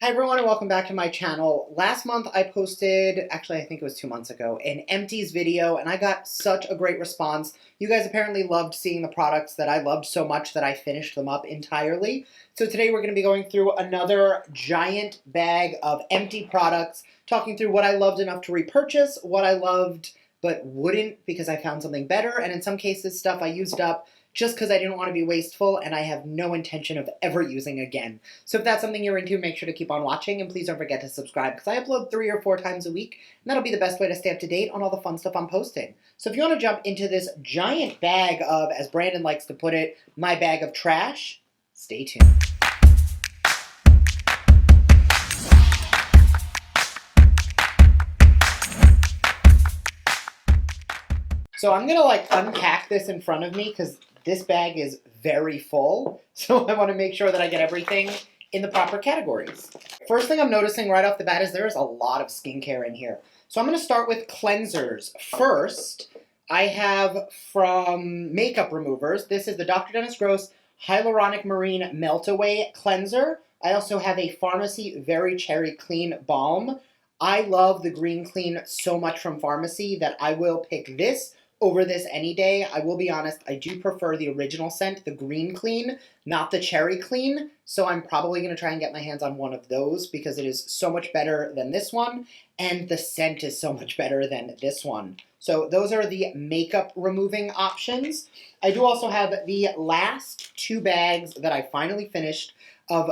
Hi everyone and welcome back to my channel. Last month I posted, actually I think it was 2 months ago, an Empties video and I got such a great response. You guys apparently loved seeing the products that I loved so much that I finished them up entirely. So today we're going to be going through another giant bag of empty products, talking through what I loved enough to repurchase, what I loved but wouldn't because I found something better, and in some cases stuff I used up just because I didn't want to be wasteful and I have no intention of ever using again. So if that's something you're into, make sure to keep on watching, and please don't forget to subscribe because I upload 3 or 4 times a week, and that'll be the best way to stay up to date on all the fun stuff I'm posting. So if you want to jump into this giant bag of, as Brandon likes to put it, my bag of trash, stay tuned. So I'm gonna unpack this in front of me because this bag is very full. So I want to make sure that I get everything in the proper categories. First thing I'm noticing right off the bat is there's a lot of skincare in here. So I'm gonna start with cleansers. First, I have from Makeup Removers. This is the Dr. Dennis Gross Hyaluronic Marine Melt Away Cleanser. I also have a Pharmacy Very Cherry Clean Balm. I love the Green Clean so much from Pharmacy that I will pick this over this any day. I will be honest, I do prefer the original scent, the Green Clean, not the Cherry Clean, so I'm probably going to try and get my hands on one of those because it is so much better than this one, and the scent is so much better than this one. So those are the makeup removing options. I do also have the last 2 bags that I finally finished of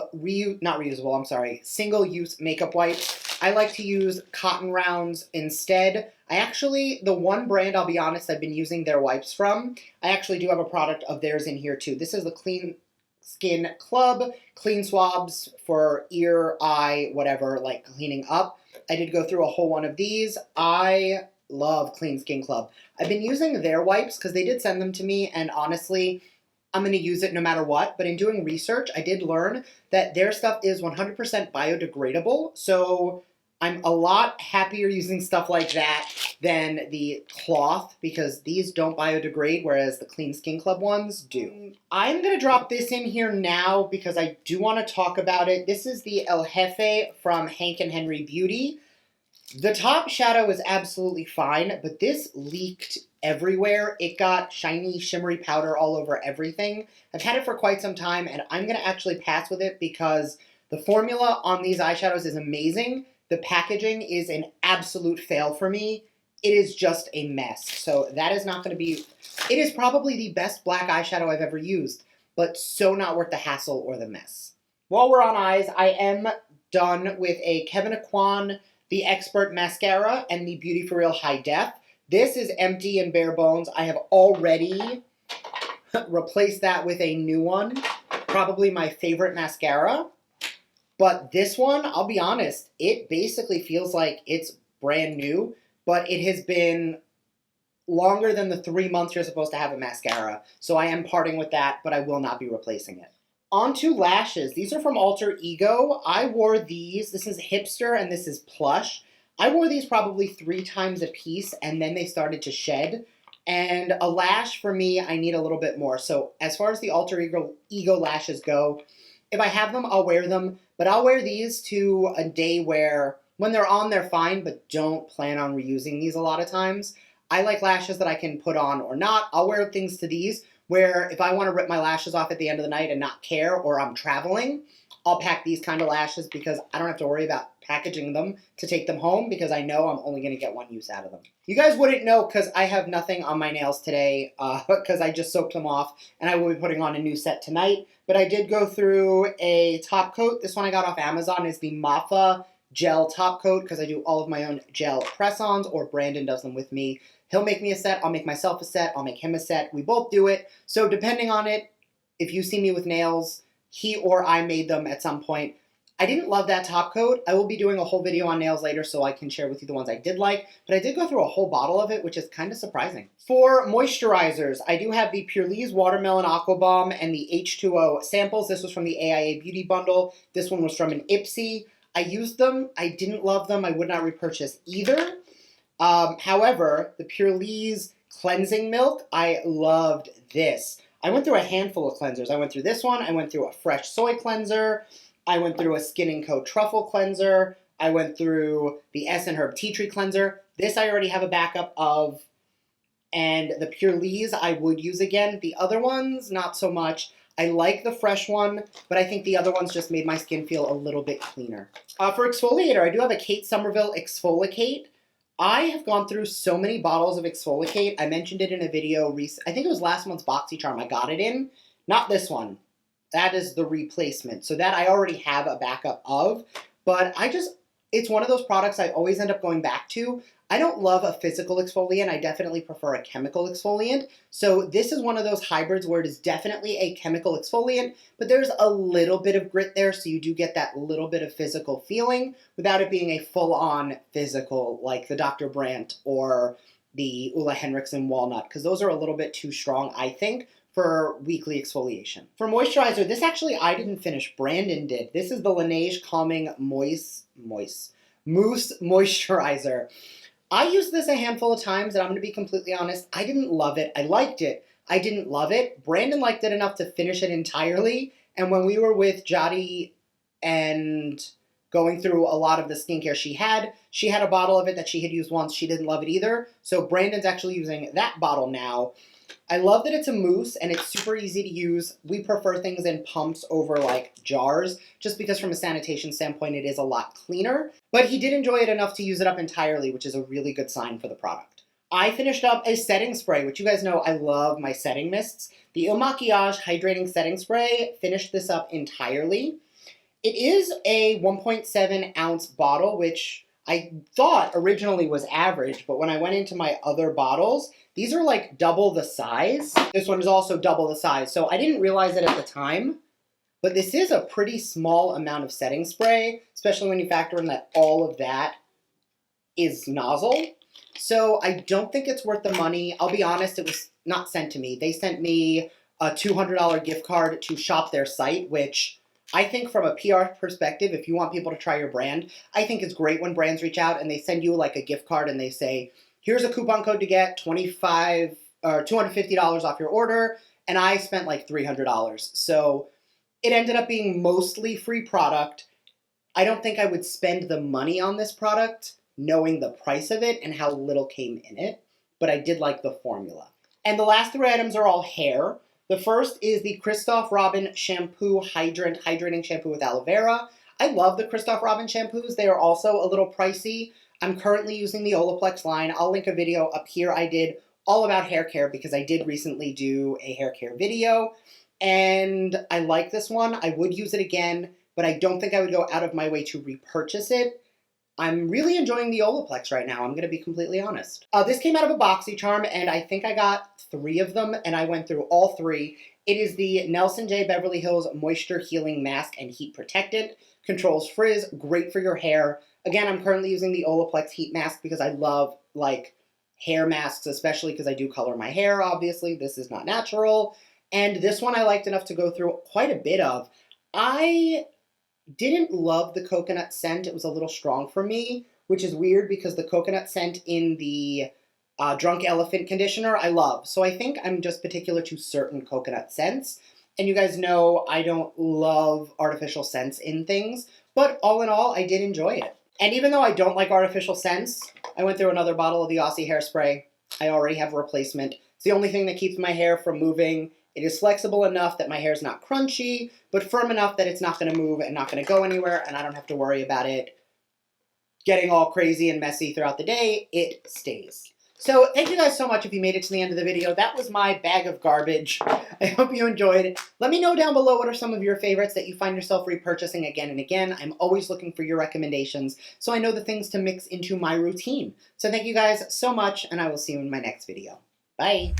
single-use makeup wipes. I like to use cotton rounds instead. The one brand, I'll be honest, I've been using their wipes from, I actually do have a product of theirs in here too. This is the Clean Skin Club Clean Swabs for ear, eye, whatever, like cleaning up. I did go through a whole one of these. I love Clean Skin Club. I've been using their wipes because they did send them to me, and honestly, I'm going to use it no matter what. But in doing research, I did learn that their stuff is 100% biodegradable. So I'm a lot happier using stuff like that than the cloth because these don't biodegrade, whereas the Clean Skin Club ones do. I'm going to drop this in here now because I do want to talk about it. This is the El Jefe from Hank and Henry Beauty. The top shadow is absolutely fine, but this leaked everywhere. It got shiny, shimmery powder all over everything. I've had it for quite some time, and I'm going to actually pass with it because the formula on these eyeshadows is amazing. The packaging is an absolute fail for me. It is just a mess. So that is not going to be... It is probably the best black eyeshadow I've ever used, but so not worth the hassle or the mess. While we're on eyes, I am done with a Kevyn Aucoin The Expert Mascara and the Beauty For Real High Def. This is empty and bare bones. I have already replaced that with a new one, probably my favorite mascara. But this one, I'll be honest, it basically feels like it's brand new, but it has been longer than the 3 months you're supposed to have a mascara. So I am parting with that, but I will not be replacing it. On to lashes. These are from Alter Ego. I wore these. This is Hipster and this is Plush. I wore these probably 3 times a piece and then they started to shed. And a lash for me, I need a little bit more. So as far as the Alter Ego lashes go, if I have them, I'll wear them. But I'll wear these to a day where when they're on, they're fine, but don't plan on reusing these a lot of times. I like lashes that I can put on or not. I'll wear things to these where if I want to rip my lashes off at the end of the night and not care, or I'm traveling, I'll pack these kind of lashes because I don't have to worry about packaging them to take them home because I know I'm only going to get one use out of them. You guys wouldn't know because I have nothing on my nails today because I just soaked them off and I will be putting on a new set tonight. But I did go through a top coat. This one I got off Amazon is the Maffa Gel Top Coat because I do all of my own gel press-ons, or Brandon does them with me. He'll make me a set, I'll make myself a set, I'll make him a set. We both do it. So depending on it, if you see me with nails, he or I made them at some point. I didn't love that top coat. I will be doing a whole video on nails later so I can share with you the ones I did like, but I did go through a whole bottle of it, which is kind of surprising. For moisturizers, I do have the Purlisse Watermelon Aqua Bomb and the H2O samples. This was from the AIA Beauty Bundle. This one was from an Ipsy. I used them. I didn't love them. I would not repurchase either. However, the Purlisse Cleansing Milk, I loved this. I went through a handful of cleansers. I went through this one. I went through a fresh soy cleanser. I went through a Skin & Co. Truffle Cleanser. I went through the S & Herb Tea Tree Cleanser. This I already have a backup of. And the Pure Lees I would use again. The other ones, not so much. I like the fresh one, but I think the other ones just made my skin feel a little bit cleaner. For exfoliator, I do have a Kate Somerville Exfoliate. I have gone through so many bottles of Exfoliate. I mentioned it in a video I think it was last month's BoxyCharm I got it in. Not this one. That is the replacement. So that I already have a backup of. But it's one of those products I always end up going back to. I don't love a physical exfoliant. I definitely prefer a chemical exfoliant. So this is one of those hybrids where it is definitely a chemical exfoliant, but there's a little bit of grit there, so you do get that little bit of physical feeling without it being a full-on physical like the Dr. Brandt or the Ulla Henriksen Walnut, because those are a little bit too strong, I think, for weekly exfoliation. For moisturizer, this actually I didn't finish. Brandon did. This is the Laneige Calming Mousse Moisturizer. I used this a handful of times, and I'm going to be completely honest, I didn't love it. I liked it. I didn't love it. Brandon liked it enough to finish it entirely, and when we were with Jody and going through a lot of the skincare she had a bottle of it that she had used once. She didn't love it either, so Brandon's actually using that bottle now. I love that it's a mousse and it's super easy to use. We prefer things in pumps over like jars, just because from a sanitation standpoint it is a lot cleaner. But he did enjoy it enough to use it up entirely, which is a really good sign for the product. I finished up a setting spray, which you guys know I love my setting mists. The Il Makiage Hydrating Setting Spray, finished this up entirely. It is a 1.7 ounce bottle, which I thought originally was average, but when I went into my other bottles, these are like double the size. This one is also double the size, so I didn't realize it at the time, but this is a pretty small amount of setting spray, especially when you factor in that all of that is nozzle. So I don't think it's worth the money. I'll be honest, it was not sent to me. They sent me a $200 gift card to shop their site, which I think from a PR perspective, if you want people to try your brand, I think it's great when brands reach out and they send you like a gift card and they say, here's a coupon code to get $250 off your order, and I spent like $300. So it ended up being mostly free product. I don't think I would spend the money on this product knowing the price of it and how little came in it, but I did like the formula. And the last three items are all hair. The first is the Christophe Robin Shampoo Hydrating Shampoo with Aloe Vera. I love the Christophe Robin shampoos. They are also a little pricey. I'm currently using the Olaplex line. I'll link a video up here I did all about hair care because I did recently do a hair care video. And I like this one. I would use it again, but I don't think I would go out of my way to repurchase it. I'm really enjoying the Olaplex right now, I'm going to be completely honest. This came out of a BoxyCharm, and I think I got 3 of them, and I went through all 3. It is the Nelson J. Beverly Hills Moisture Healing Mask and Heat Protectant. Controls frizz, great for your hair. Again, I'm currently using the Olaplex Heat Mask because I love, like, hair masks, especially because I do color my hair, obviously. This is not natural. And this one I liked enough to go through quite a bit of. I didn't love the coconut scent. It was a little strong for me, which is weird because the coconut scent in the Drunk Elephant conditioner I love. So I think I'm just particular to certain coconut scents. And you guys know I don't love artificial scents in things, but all in all, I did enjoy it. And even though I don't like artificial scents, I went through another bottle of the Aussie Hairspray. I already have a replacement. It's the only thing that keeps my hair from moving. It is flexible enough that my hair is not crunchy, but firm enough that it's not going to move and not going to go anywhere, and I don't have to worry about it getting all crazy and messy throughout the day. It stays. So thank you guys so much if you made it to the end of the video. That was my bag of garbage. I hope you enjoyed. Let me know down below what are some of your favorites that you find yourself repurchasing again and again. I'm always looking for your recommendations so I know the things to mix into my routine. So thank you guys so much, and I will see you in my next video. Bye.